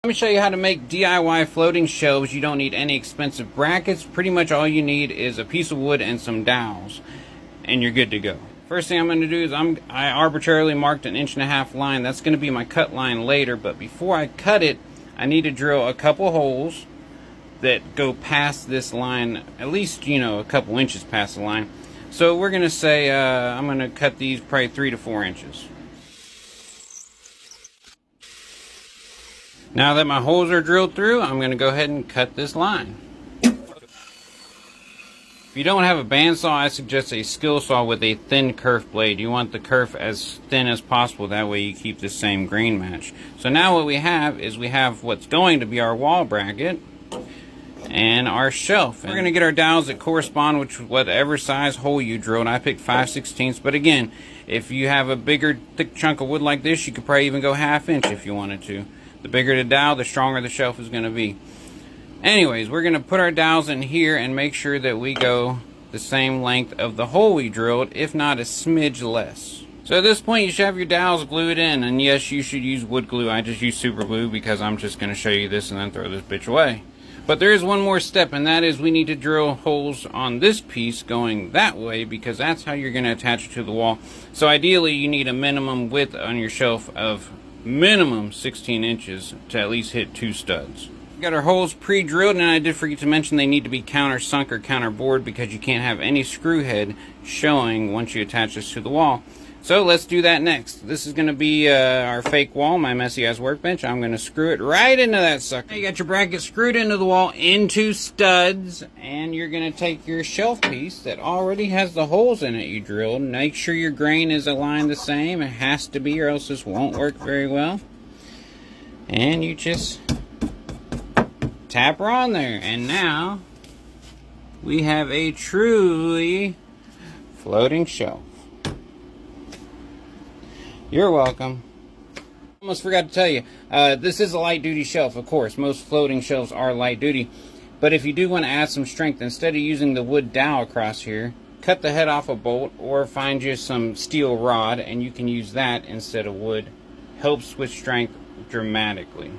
Let me show you how to make DIY floating shelves. You don't need any expensive brackets. Pretty much all you need is a piece of wood and some dowels, and you're good to go. First thing I'm going to do is I arbitrarily marked an 1.5 inch line. That's going to be my cut line later, but before I cut it, I need to drill a couple holes that go past this line, at least, a couple inches past the line. So we're going to say I'm going to cut these probably 3 to 4 inches. Now that my holes are drilled through, I'm going to go ahead and cut this line. If you don't have a bandsaw, I suggest a skill saw with a thin kerf blade. You want the kerf as thin as possible, that way you keep the same grain match. So now what we have is what's going to be our wall bracket and our shelf. We're going to get our dowels that correspond with whatever size hole you drilled. I picked 5/16, but again, if you have a bigger thick chunk of wood like this, you could probably even go 1/2 inch if you wanted to. The bigger the dowel, the stronger the shelf is going to be. Anyways, we're going to put our dowels in here and make sure that we go the same length of the hole we drilled, if not a smidge less. So at this point, you should have your dowels glued in, and yes, you should use wood glue. I just use super glue because I'm just going to show you this and then throw this bitch away. But there is one more step, and that is we need to drill holes on this piece going that way, because that's how you're going to attach it to the wall. So ideally, you need a minimum width on your shelf of minimum 16 inches to at least hit 2 studs. We got our holes pre-drilled, and I did forget to mention they need to be countersunk or counterbored because you can't have any screw head showing once you attach this to the wall. So let's do that next. This is going to be our fake wall, my messy ass workbench. I'm going to screw it right into that sucker. You got your bracket screwed into the wall into studs, and you're going to take your shelf piece that already has the holes in it you drilled. Make sure your grain is aligned the same. It has to be, or else this won't work very well. And you just tap her on there, and now we have a truly floating shelf. You're welcome. Almost forgot to tell you, this is a light duty shelf, of course. Most floating shelves are light duty. But if you do want to add some strength, instead of using the wood dowel across here, cut the head off a bolt or find you some steel rod and you can use that instead of wood. Helps with strength dramatically.